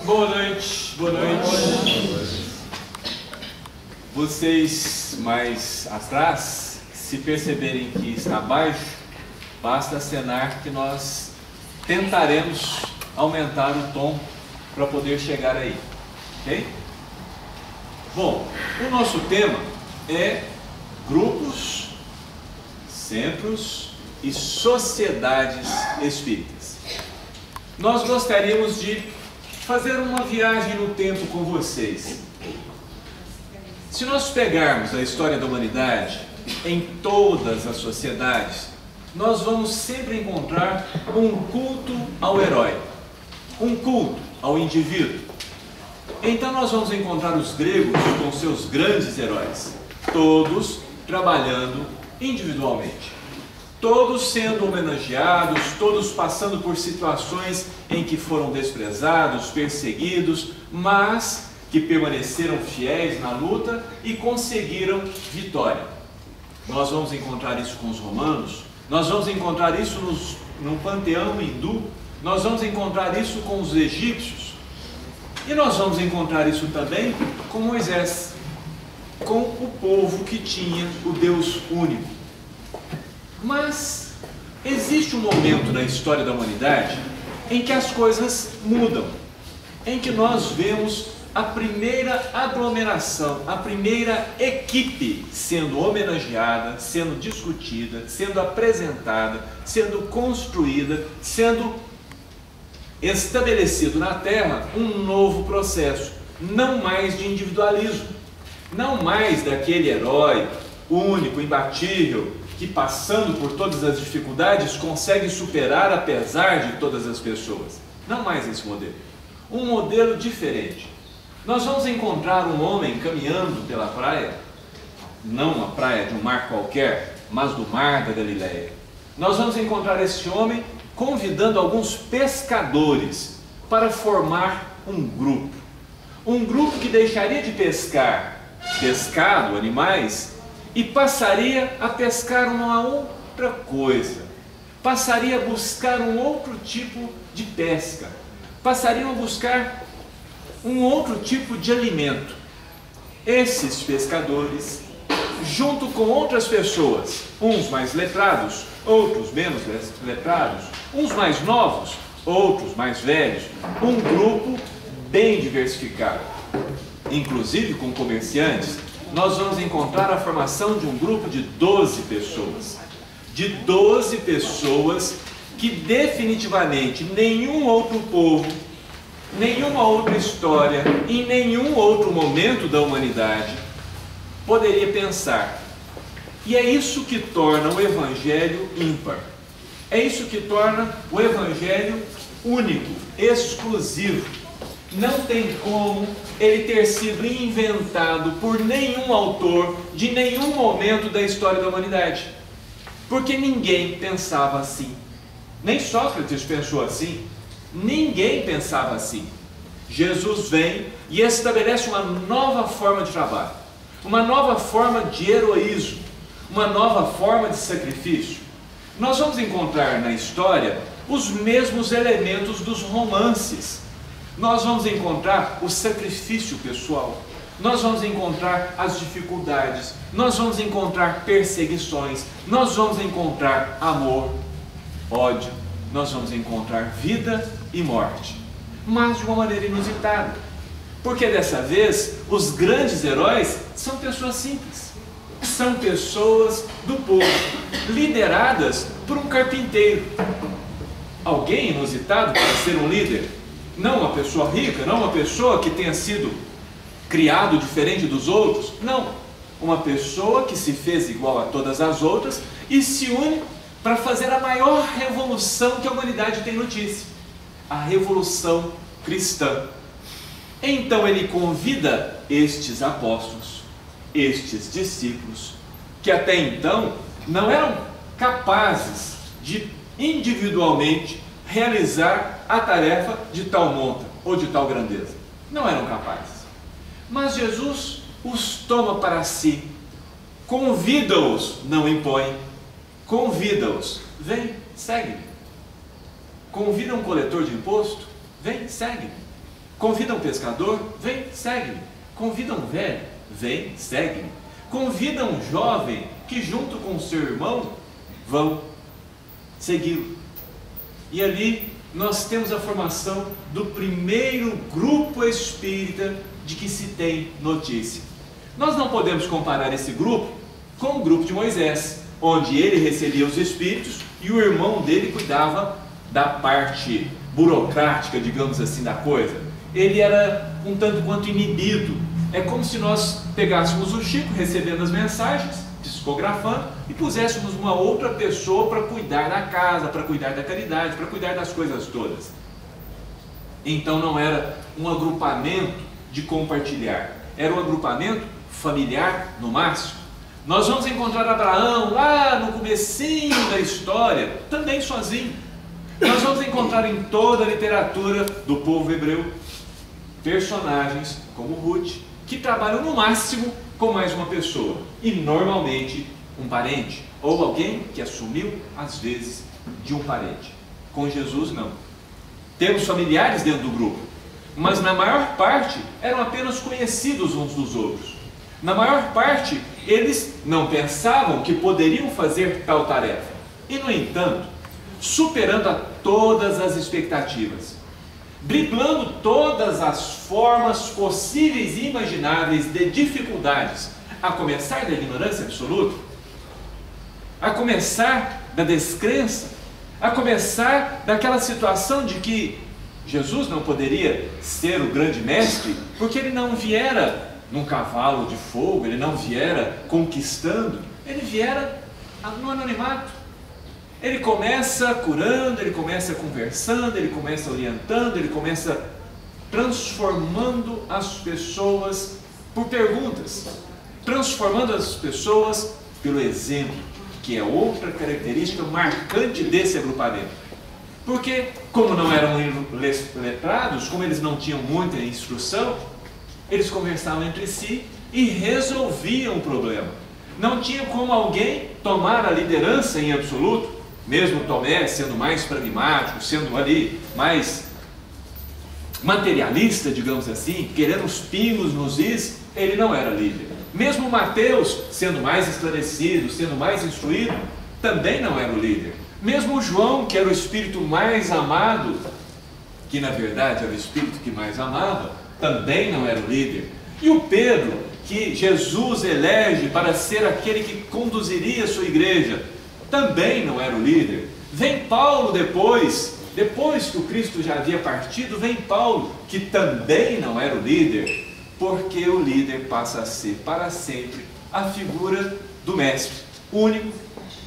Boa noite, boa noite. Vocês mais atrás, se perceberem que está baixo, basta acenar que nós tentaremos aumentar o tom para poder chegar aí, ok? Bom, o nosso tema é grupos, centros e sociedades espíritas. Nós gostaríamos de fazer uma viagem no tempo com vocês. Se nós pegarmos a história da humanidade, em todas as sociedades, nós vamos sempre encontrar um culto ao herói, um culto ao indivíduo. Então nós vamos encontrar os gregos com seus grandes heróis, todos trabalhando individualmente, todos sendo homenageados, todos passando por situações em que foram desprezados, perseguidos, mas que permaneceram fiéis na luta e conseguiram vitória. Nós vamos encontrar isso com os romanos, nós vamos encontrar isso no panteão hindu, nós vamos encontrar isso com os egípcios, e nós vamos encontrar isso também com Moisés, com o povo que tinha o Deus único. Mas existe um momento na história da humanidade em que as coisas mudam, em que nós vemos a primeira aglomeração, a primeira equipe sendo homenageada, sendo discutida, sendo apresentada, sendo construída, sendo estabelecido na Terra um novo processo, não mais de individualismo, não mais daquele herói único, imbatível, que passando por todas as dificuldades consegue superar apesar de todas as pessoas. Não mais esse modelo. Um modelo diferente. Nós vamos encontrar um homem caminhando pela praia, não a praia de um mar qualquer, mas do mar da Galileia. Nós vamos encontrar esse homem convidando alguns pescadores para formar um grupo. Um grupo que deixaria de pescar pescado, animais, e passaria a pescar uma outra coisa, passaria a buscar um outro tipo de pesca, passariam a buscar um outro tipo de alimento. Esses pescadores, junto com outras pessoas, uns mais letrados, outros menos letrados, uns mais novos, outros mais velhos, um grupo bem diversificado, inclusive com comerciantes, nós vamos encontrar a formação de um grupo de 12 pessoas. De 12 pessoas que definitivamente nenhum outro povo, nenhuma outra história, em nenhum outro momento da humanidade poderia pensar. E é isso que torna o Evangelho ímpar. É isso que torna o Evangelho único, exclusivo. Não tem como ele ter sido inventado por nenhum autor de nenhum momento da história da humanidade. Porque ninguém pensava assim. Nem Sócrates pensou assim. Ninguém pensava assim. Jesus vem e estabelece uma nova forma de trabalho, uma nova forma de heroísmo, uma nova forma de sacrifício. Nós vamos encontrar na história os mesmos elementos dos romances. Nós vamos encontrar o sacrifício pessoal, nós vamos encontrar as dificuldades, nós vamos encontrar perseguições, nós vamos encontrar amor, ódio, nós vamos encontrar vida e morte, mas de uma maneira inusitada, porque dessa vez os grandes heróis são pessoas simples, são pessoas do povo, lideradas por um carpinteiro. Alguém inusitado para ser um líder? Não uma pessoa rica, não uma pessoa que tenha sido criado diferente dos outros, não. Uma pessoa que se fez igual a todas as outras e se une para fazer a maior revolução que a humanidade tem notícia, a Revolução Cristã. Então ele convida estes apóstolos, estes discípulos, que até então não eram capazes de individualmente realizar a tarefa de tal monta ou de tal grandeza. Não eram capazes. Mas Jesus os toma para si, convida-os, não impõe, convida-os, vem, segue-me. Convida um coletor de imposto, vem, segue-me. Convida um pescador, vem, segue-me. Convida um velho, vem, segue-me. Convida um jovem que junto com o seu irmão vão segui-lo. E ali nós temos a formação do primeiro grupo espírita de que se tem notícia. Nós não podemos comparar esse grupo com o grupo de Moisés, onde ele recebia os espíritos e o irmão dele cuidava da parte burocrática, digamos assim, da coisa. Ele era um tanto quanto inibido. É como se nós pegássemos o Chico recebendo as mensagens, psicografando, e puséssemos uma outra pessoa para cuidar da casa, para cuidar da caridade, para cuidar das coisas todas. Então não era um agrupamento de compartilhar, era um agrupamento familiar no máximo. Nós vamos encontrar Abraão lá no comecinho da história, também sozinho. Nós vamos encontrar em toda a literatura do povo hebreu personagens como Ruth, que trabalham no máximo com mais uma pessoa, e normalmente um parente, ou alguém que assumiu às vezes de um parente. Com Jesus não. Temos familiares dentro do grupo, mas na maior parte eram apenas conhecidos uns dos outros. Na maior parte eles não pensavam que poderiam fazer tal tarefa, e no entanto, superando a todas as expectativas, driblando todas as formas possíveis e imagináveis de dificuldades, a começar da ignorância absoluta, a começar da descrença, a começar daquela situação de que Jesus não poderia ser o grande mestre, porque ele não viera num cavalo de fogo, ele não viera conquistando, ele viera no anonimato. Ele começa curando, ele começa conversando, ele começa orientando, ele começa transformando as pessoas por perguntas, transformando as pessoas pelo exemplo, que é outra característica marcante desse agrupamento. Porque, como não eram letrados, como eles não tinham muita instrução, eles conversavam entre si e resolviam o problema. Não tinha como alguém tomar a liderança em absoluto. Mesmo Tomé sendo mais pragmático, sendo ali mais materialista, digamos assim, querendo os pingos nos is, ele não era líder. Mesmo Mateus sendo mais esclarecido, sendo mais instruído, também não era o líder. Mesmo João, que era o espírito mais amado, que na verdade era o espírito que mais amava, também não era o líder. E o Pedro, que Jesus elege para ser aquele que conduziria a sua igreja, também não era o líder. Vem Paulo depois que o Cristo já havia partido, vem Paulo, que também não era o líder, porque o líder passa a ser para sempre a figura do mestre, único,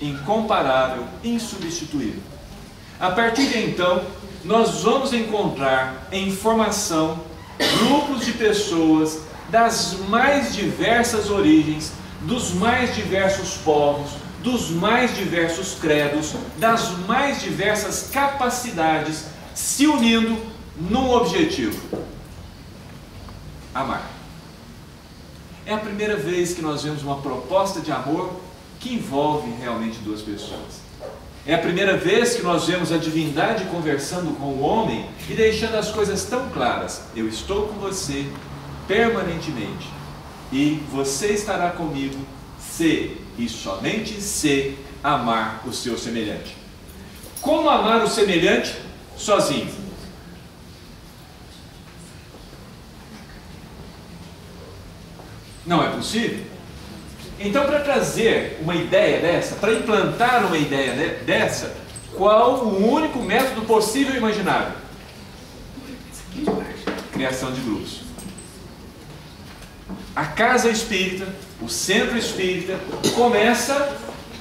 incomparável, insubstituível. A partir de então, nós vamos encontrar em formação grupos de pessoas das mais diversas origens, dos mais diversos povos, dos mais diversos credos, das mais diversas capacidades, se unindo num objetivo: amar. É a primeira vez que nós vemos uma proposta de amor que envolve realmente duas pessoas. É a primeira vez que nós vemos a divindade conversando com o homem e deixando as coisas tão claras: eu estou com você permanentemente e você estará comigo se e somente se amar o seu semelhante. Como amar o semelhante sozinho? Não é possível? Então, para trazer uma ideia dessa, para implantar uma ideia dessa, qual o único método possível e imaginável? Criação de grupos. A casa espírita, o centro espírita, começa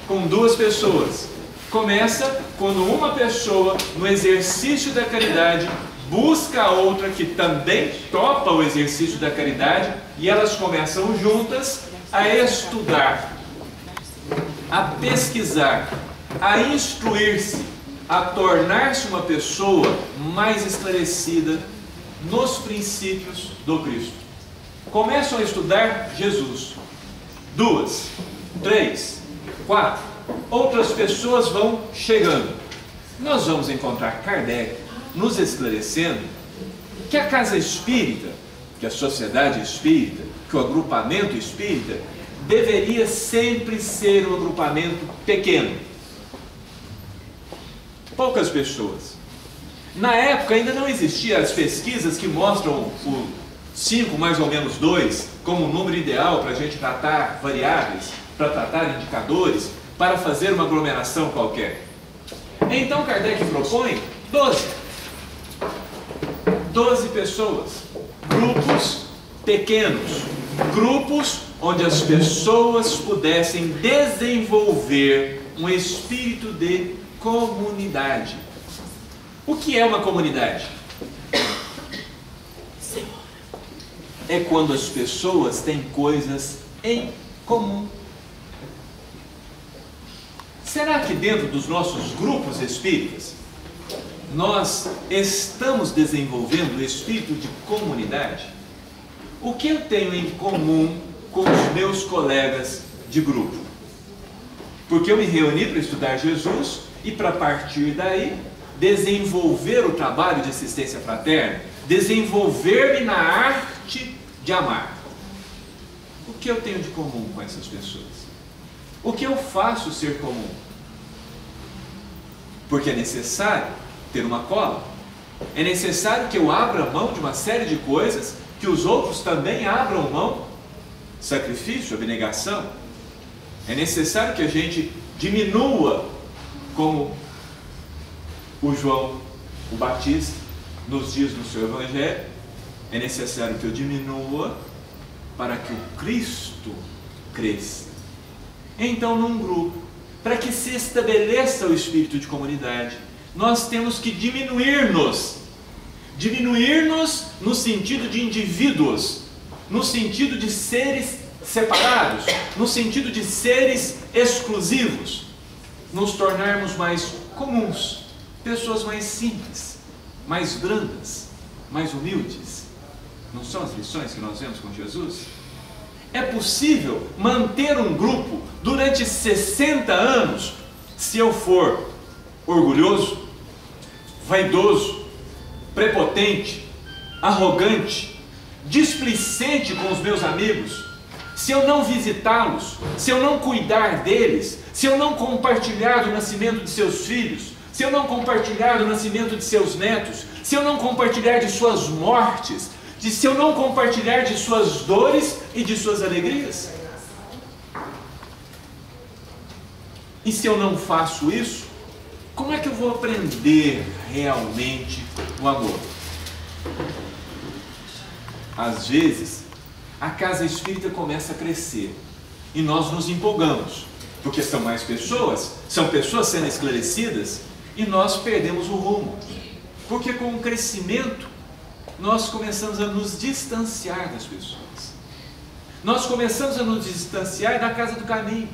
com duas pessoas. Começa quando uma pessoa, no exercício da caridade, busca a outra que também topa o exercício da caridade, e elas começam juntas a estudar, a pesquisar, a instruir-se, a tornar-se uma pessoa mais esclarecida nos princípios do Cristo. Começam a estudar Jesus. 2, 3, 4. Outras pessoas vão chegando. Nós vamos encontrar Kardec nos esclarecendo que a casa espírita, que a sociedade espírita, que o agrupamento espírita deveria sempre ser um agrupamento pequeno. Poucas pessoas. Na época ainda não existiam as pesquisas que mostram o 5 mais ou menos 2 como um número ideal para a gente tratar variáveis, para tratar indicadores, para fazer uma aglomeração qualquer. Então Kardec propõe 12. 12 pessoas. Grupos pequenos. Grupos onde as pessoas pudessem desenvolver um espírito de comunidade. O que é uma comunidade? É quando as pessoas têm coisas em comum. Será que dentro dos nossos grupos espíritas nós estamos desenvolvendo o espírito de comunidade? O que eu tenho em comum com os meus colegas de grupo? Porque eu me reuni para estudar Jesus e para partir daí desenvolver o trabalho de assistência fraterna, desenvolver-me na arte de amar. O que eu tenho de comum com essas pessoas? O que eu faço ser comum? Porque é necessário ter uma cola. É necessário que eu abra mão de uma série de coisas, que os outros também abram mão. Sacrifício, abnegação. É necessário que a gente diminua, como o João o Batista nos diz no seu Evangelho. É necessário que eu diminua para que o Cristo cresça. Então, num grupo, para que se estabeleça o espírito de comunidade, nós temos que diminuir-nos. Diminuir-nos no sentido de indivíduos, no sentido de seres separados, no sentido de seres exclusivos. Nos tornarmos mais comuns, pessoas mais simples, mais brandas, mais humildes. Não são as lições que nós vemos com Jesus? É possível manter um grupo durante 60 anos se eu for orgulhoso, vaidoso, prepotente, arrogante, displicente com os meus amigos, se eu não visitá-los, se eu não cuidar deles, se eu não compartilhar do nascimento de seus filhos, se eu não compartilhar do nascimento de seus netos, se eu não compartilhar de suas mortes, se eu não compartilhar de suas dores e de suas alegrias? E se eu não faço isso, como é que eu vou aprender realmente o amor? Às vezes, a casa espírita começa a crescer e nós nos empolgamos, porque são mais pessoas, são pessoas sendo esclarecidas e nós perdemos o rumo, porque com o crescimento nós começamos a nos distanciar das pessoas, nós começamos a nos distanciar da casa do caminho,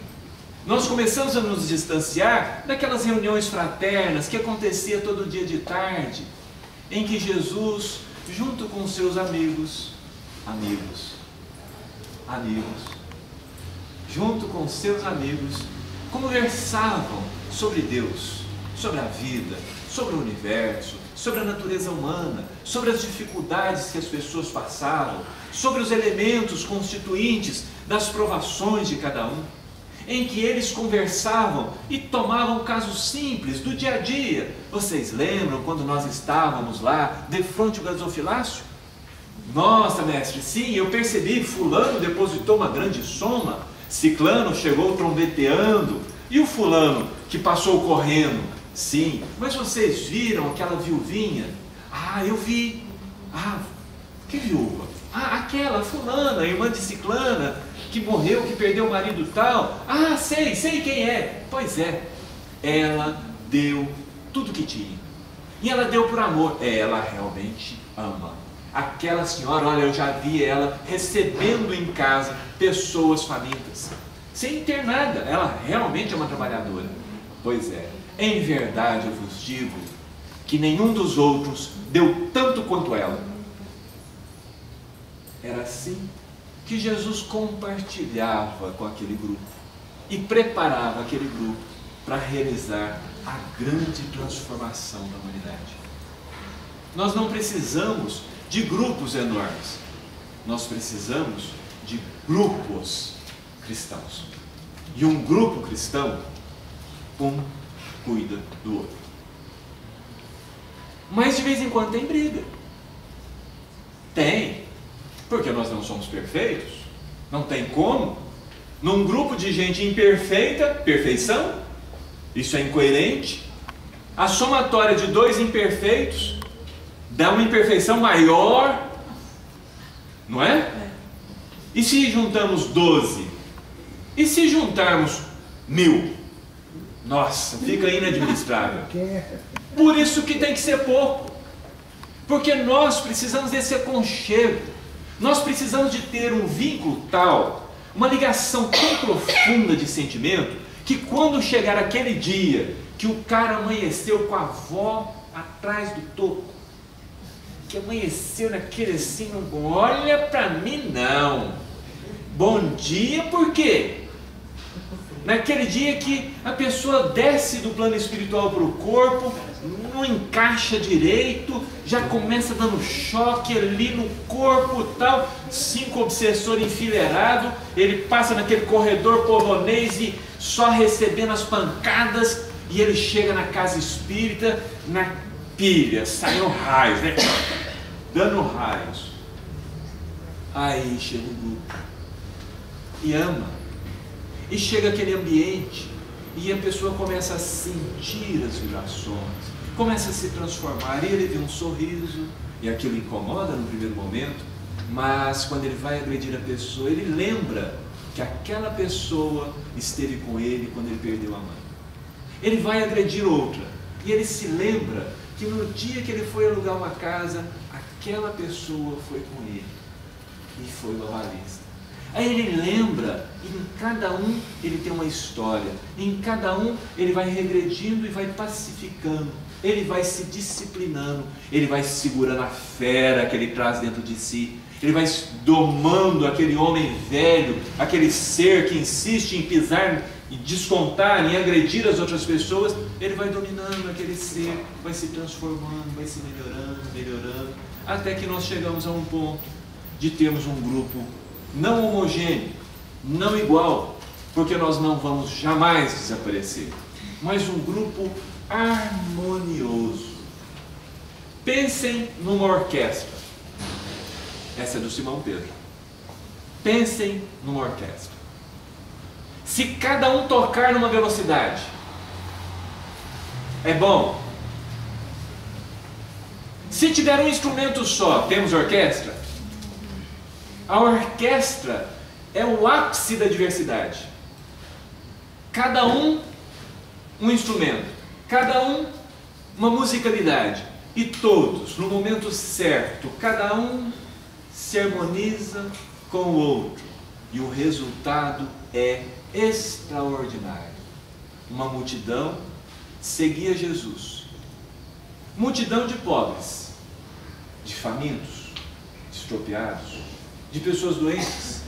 nós começamos a nos distanciar daquelas reuniões fraternas que acontecia todo dia de tarde, em que Jesus, junto com seus amigos, junto com seus amigos, conversavam sobre Deus, sobre a vida, sobre o universo, sobre a natureza humana, sobre as dificuldades que as pessoas passavam, sobre os elementos constituintes das provações de cada um, em que eles conversavam e tomavam casos simples do dia a dia. Vocês lembram quando nós estávamos lá, de frente ao gasofilácio? Nossa, mestre, sim, eu percebi, fulano depositou uma grande soma, ciclano chegou trombeteando, e o fulano que passou correndo? Sim, mas vocês viram aquela viuvinha? Ah, eu vi. Ah, que viúva? Ah, aquela fulana, irmã de ciclana, que morreu, que perdeu o marido tal. Ah, sei quem é. Pois é, ela deu tudo que tinha. E ela deu por amor. Ela realmente ama. Aquela senhora, olha, eu já vi ela recebendo em casa pessoas famintas, sem ter nada. Ela realmente é uma trabalhadora. Pois é, em verdade eu vos digo que nenhum dos outros deu tanto quanto ela. Era assim que Jesus compartilhava com aquele grupo e preparava aquele grupo para realizar a grande transformação da humanidade. Nós não precisamos de grupos enormes. Nós precisamos de grupos cristãos. E um grupo cristão, um cuida do outro. Mas de vez em quando tem briga. Tem. Porque nós não somos perfeitos. Não tem como. Num grupo de gente imperfeita, perfeição, isso é incoerente. A somatória de dois imperfeitos dá uma imperfeição maior, não é? E se juntamos 12? E se juntarmos 1000? Nossa, fica inadministrável. Por isso que tem que ser pouco. Porque nós precisamos desse aconchego. Nós precisamos de ter um vínculo tal, uma ligação tão profunda de sentimento, que quando chegar aquele dia que o cara amanheceu com a avó atrás do toco, que amanheceu naquele assim, não olha pra mim não. Bom dia, por quê? Naquele dia que a pessoa desce do plano espiritual para o corpo, não encaixa direito, já começa dando choque ali no corpo e tal, 5 obsessores enfileirados, ele passa naquele corredor polonês e só recebendo as pancadas, e ele chega na casa espírita, na pilha, saindo raios, né? Dando raios. Aí chega o grupo e ama. E chega aquele ambiente e a pessoa começa a sentir as vibrações, começa a se transformar, e ele vê um sorriso, e aquilo incomoda no primeiro momento, mas quando ele vai agredir a pessoa, ele lembra que aquela pessoa esteve com ele quando ele perdeu a mãe. Ele vai agredir outra, e ele se lembra que no dia que ele foi alugar uma casa, aquela pessoa foi com ele, e foi o avalista. Aí ele lembra, e em cada um ele tem uma história, e em cada um ele vai regredindo e vai pacificando, ele vai se disciplinando, ele vai segurando a fera que ele traz dentro de si, ele vai domando aquele homem velho, aquele ser que insiste em pisar e descontar, em agredir as outras pessoas, ele vai dominando aquele ser, vai se transformando, vai se melhorando, melhorando, até que nós chegamos a um ponto de termos um grupo não homogêneo, não igual, porque nós não vamos jamais desaparecer, mas um grupo harmonioso. Pensem numa orquestra. Essa é do Simão Pedro. Pensem numa orquestra. Se cada um tocar numa velocidade, é bom. Se tiver um instrumento só, temos orquestra? A orquestra é o ápice da diversidade. Cada um instrumento, cada um uma musicalidade, e todos, no momento certo, cada um se harmoniza com o outro, e o resultado é extraordinário. Uma multidão seguia Jesus, multidão de pobres, de famintos, de estropiados, de pessoas doentes,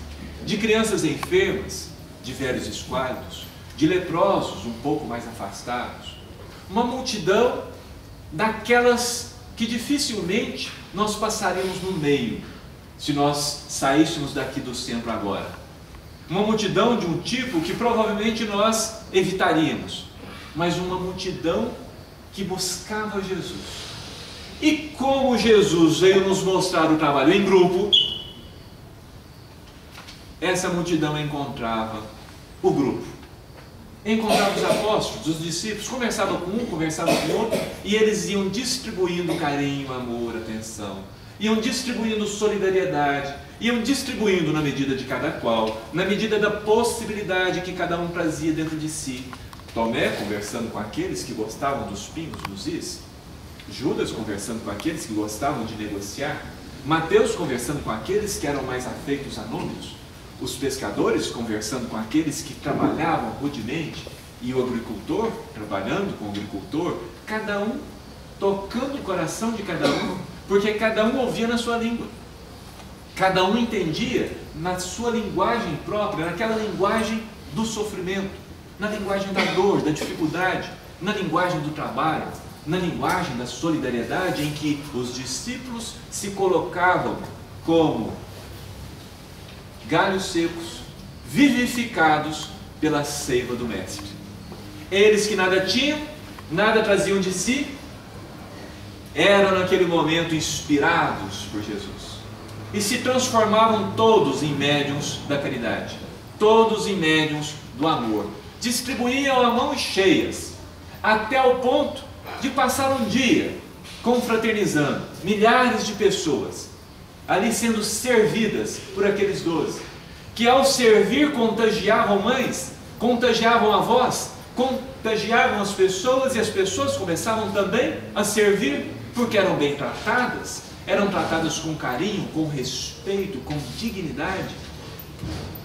de crianças enfermas, de velhos esquálidos, de leprosos um pouco mais afastados. Uma multidão daquelas que dificilmente nós passaríamos no meio, se nós saíssemos daqui do centro agora. Uma multidão de um tipo que provavelmente nós evitaríamos, mas uma multidão que buscava Jesus. E como Jesus veio nos mostrar o trabalho em grupo, essa multidão encontrava o grupo, encontrava os apóstolos, os discípulos, conversava com um, conversava com outro, e eles iam distribuindo carinho, amor, atenção, iam distribuindo solidariedade, iam distribuindo na medida de cada qual, na medida da possibilidade que cada um trazia dentro de si. Tomé conversando com aqueles que gostavam dos pingos dos is, Judas conversando com aqueles que gostavam de negociar, Mateus conversando com aqueles que eram mais afeitos a números, os pescadores conversando com aqueles que trabalhavam rudemente, e o agricultor trabalhando com o agricultor, cada um tocando o coração de cada um, porque cada um ouvia na sua língua, cada um entendia na sua linguagem própria, naquela linguagem do sofrimento, na linguagem da dor, da dificuldade, na linguagem do trabalho, na linguagem da solidariedade, em que os discípulos se colocavam como galhos secos, vivificados pela seiva do Mestre. Eles que nada tinham, nada traziam de si, eram naquele momento inspirados por Jesus e se transformavam todos em médiuns da caridade, todos em médiuns do amor. Distribuíam a mãos cheias, até o ponto de passar um dia confraternizando, milhares de pessoas ali sendo servidas por aqueles 12, que ao servir contagiavam mães, contagiavam avós, contagiavam as pessoas, e as pessoas começavam também a servir, porque eram bem tratadas, eram tratadas com carinho, com respeito, com dignidade.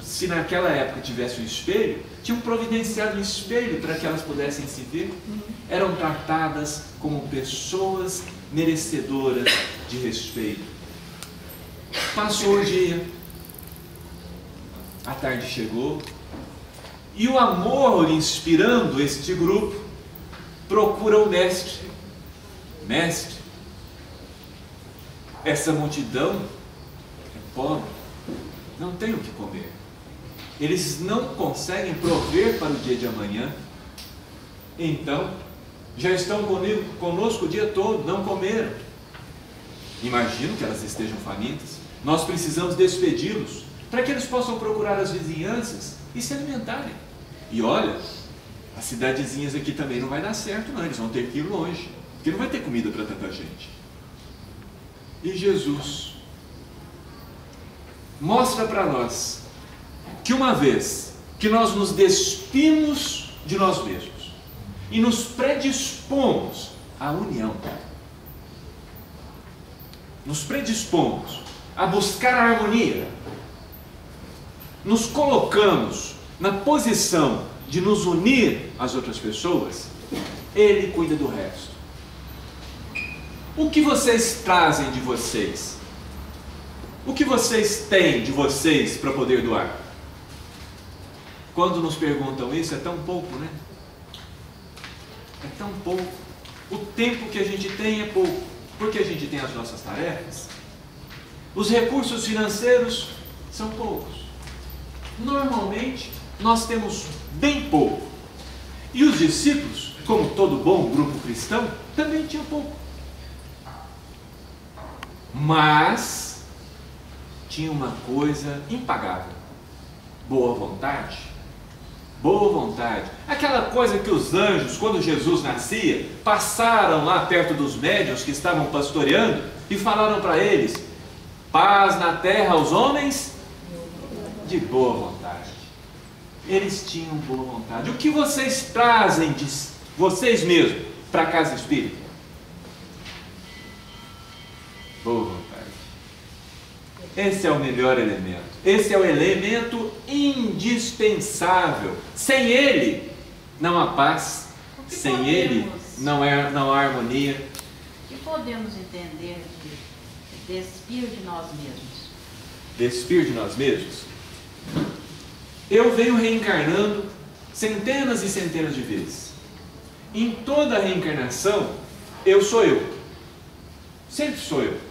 Se naquela época tivesse um espelho, tinham providenciado um espelho para que elas pudessem se ver. Eram tratadas como pessoas merecedoras de respeito. Passou o dia, a tarde chegou, e o amor inspirando este grupo procura o Mestre. Mestre, essa multidão é pobre, não tem o que comer. Eles não conseguem prover para o dia de amanhã. Então, já estão conosco o dia todo, não comeram. Imagino que elas estejam famintas. Nós precisamos despedi-los para que eles possam procurar as vizinhanças e se alimentarem. E olha, as cidadezinhas aqui também não vai dar certo, não. Eles vão ter que ir longe, porque não vai ter comida para tanta gente. E Jesus mostra para nós que uma vez que nós nos despimos de nós mesmos e nos predispomos à união, nos predispomos a buscar a harmonia, nos colocamos na posição de nos unir às outras pessoas, Ele cuida do resto. O que vocês trazem de vocês? O que vocês têm de vocês para poder doar? Quando nos perguntam isso, é tão pouco, né? É tão pouco. O tempo que a gente tem é pouco, porque a gente tem as nossas tarefas. Os recursos financeiros são poucos. Normalmente, nós temos bem pouco. E os discípulos, como todo bom grupo cristão, também tinham pouco. Mas tinha uma coisa impagável: boa vontade. Boa vontade. Aquela coisa que os anjos, quando Jesus nascia, passaram lá perto dos médiuns que estavam pastoreando e falaram para eles: paz na terra aos homens de boa vontade. Eles tinham boa vontade. O que vocês trazem de vocês mesmos para a casa espírita? Boa vontade. Esse é o melhor elemento. Esse é o elemento indispensável. Sem ele, não há paz. Sem ele, não há harmonia. O que podemos entender de despir de nós mesmos? Despir de nós mesmos? Eu venho reencarnando centenas e centenas de vezes. Em toda reencarnação, eu sou eu. Sempre sou eu.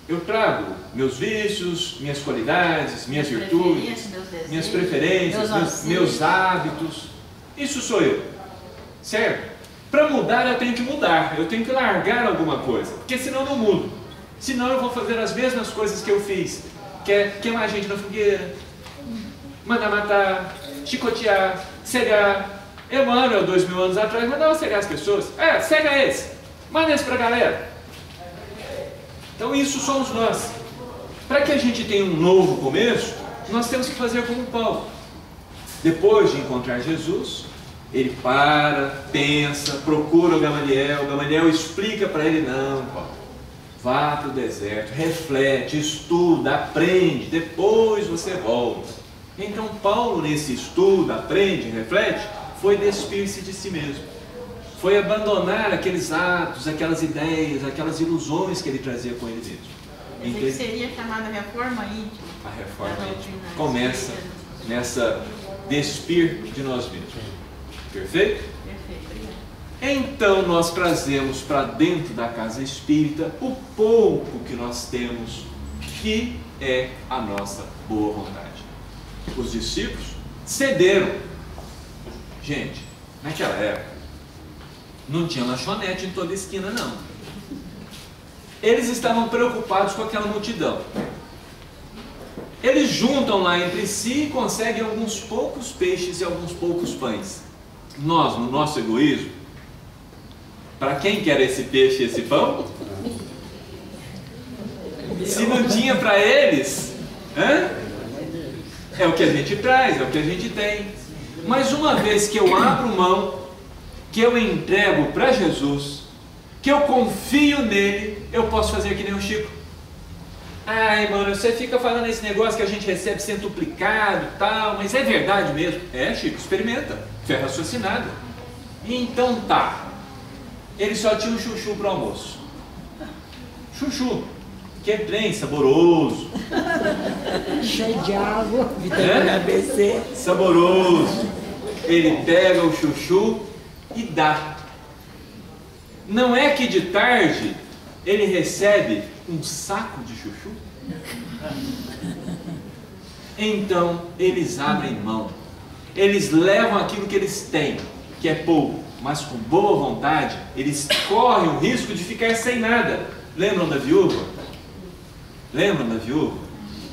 Eu trago meus vícios, minhas qualidades, minhas virtudes, minhas preferências, meus hábitos. Isso sou eu. Certo? Para mudar, eu tenho que mudar. Eu tenho que largar alguma coisa. Porque senão eu não mudo. Senão eu vou fazer as mesmas coisas que eu fiz. Que é queimar gente na fogueira, mandar matar, chicotear, cegar. Emmanuel, 2000 anos atrás, mandava cegar as pessoas. Cega esse. Manda esse para a galera. Então isso somos nós. Para que a gente tenha um novo começo, nós temos que fazer como Paulo. Depois de encontrar Jesus, ele para, pensa, procura o Gamaliel. O Gamaliel explica para ele: não, Paulo, vá para o deserto, reflete, estuda, aprende, depois você volta. Então Paulo, nesse estudo, aprende, reflete, foi despir-se de si mesmo. Foi abandonar aqueles atos, aquelas ideias, aquelas ilusões que ele trazia com ele mesmo. Então, que seria chamada reforma íntima. A reforma íntima começa nessa despir de nós mesmos. Perfeito? Perfeito, obrigado. então nós trazemos para dentro da casa espírita o pouco que nós temos, que é a nossa boa vontade. Os discípulos cederam. Gente, naquela época não tinha lanchonete em toda esquina, não. Eles estavam preocupados com aquela multidão. Eles juntam lá entre si e conseguem alguns poucos peixes e alguns poucos pães. Nós, no nosso egoísmo, para quem quer esse peixe e esse pão? Se não tinha para eles, é o que a gente traz, é o que a gente tem. Mas uma vez que eu abro mão, que eu entrego para Jesus, que eu confio nele, eu posso fazer que nem o Chico. Ai, mano, você fica falando esse negócio que a gente recebe centuplicado e tal, mas é verdade mesmo? É, Chico, experimenta. Fé raciocinada. Então tá. Ele só tinha um chuchu para o almoço. Chuchu, que é bem saboroso. Cheio de água, vitamina ABC. Saboroso. Ele pega o chuchu e dá. Não é que de tarde ele recebe um saco de chuchu? Então eles abrem mão. Eles levam aquilo que eles têm, que é pouco, mas com boa vontade, eles correm o risco de ficar sem nada. Lembram da viúva? Lembram da viúva?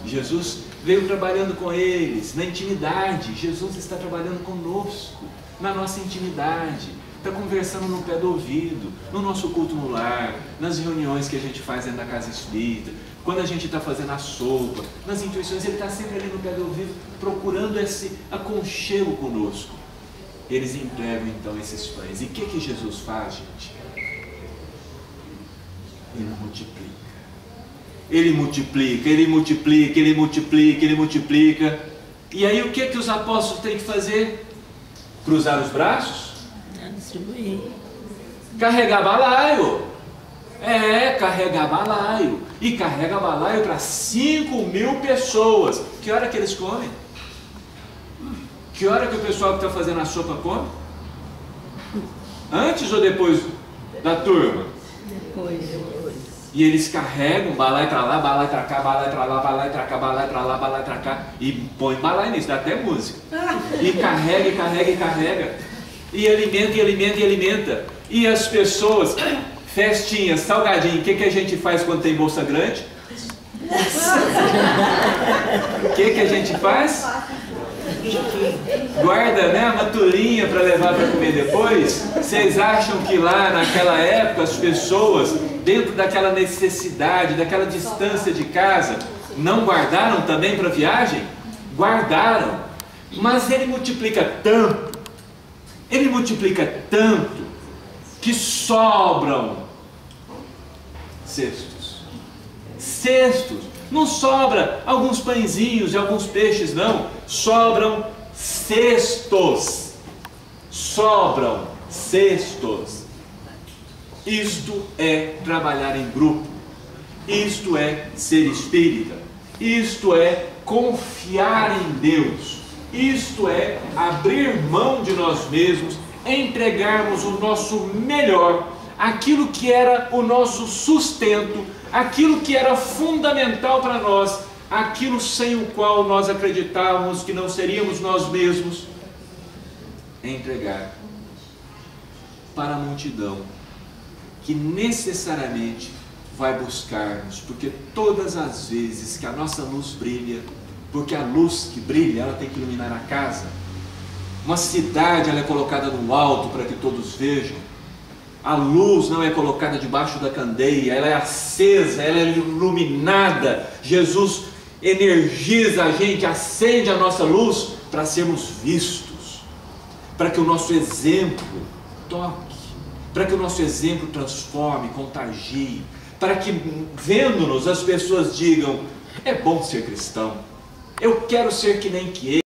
Jesus veio trabalhando com eles na intimidade. Jesus está trabalhando conosco na nossa intimidade. Está conversando no pé do ouvido, no nosso culto no lar, nas reuniões que a gente faz dentro da casa espírita, quando a gente está fazendo a sopa, nas intuições, ele está sempre ali no pé do ouvido, procurando esse aconchego conosco. Eles entregam então esses pães. E o que Jesus faz, gente? Ele multiplica. Ele multiplica, ele multiplica, ele multiplica, ele multiplica. E aí o que os apóstolos têm que fazer? Cruzar os braços? Distribuir. Carregar balaio. Carregar balaio. E carrega balaio para 5.000 pessoas. Que hora que eles comem? Que hora que o pessoal que está fazendo a sopa come? Antes ou depois da turma? Depois. E eles carregam balaio para lá, balaio para cá, balaio para lá, balaio para cá, balaio para lá, balaio para cá. E põe balaio nisso, dá até música. E carrega, e carrega, e carrega. E alimenta, e alimenta, e alimenta. E as pessoas, festinhas, salgadinho, o que a gente faz quando tem bolsa grande? O que a gente faz? Guarda, né, a maturinha para levar para comer depois. Vocês acham que lá naquela época as pessoas, dentro daquela necessidade, daquela distância de casa, não guardaram também para viagem? Guardaram. Mas ele multiplica tanto, que sobram cestos. Não sobra alguns pãezinhos e alguns peixes, não. Sobram cestos. Isto é trabalhar em grupo. Isto é ser espírita. Isto é confiar em Deus. Isto é abrir mão de nós mesmos, entregarmos o nosso melhor, aquilo que era o nosso sustento, aquilo que era fundamental para nós, aquilo sem o qual nós acreditávamos que não seríamos nós mesmos, entregar para a multidão que necessariamente vai buscar-nos, porque todas as vezes que a nossa luz brilha, porque a luz que brilha, ela tem que iluminar a casa. Uma cidade, ela é colocada no alto para que todos vejam. A luz não é colocada debaixo da candeia, ela é acesa, ela é iluminada. Jesus energiza a gente, acende a nossa luz para sermos vistos, para que o nosso exemplo toque, para que o nosso exemplo transforme, contagie, para que, vendo-nos, as pessoas digam: é bom ser cristão, eu quero ser que nem que ele.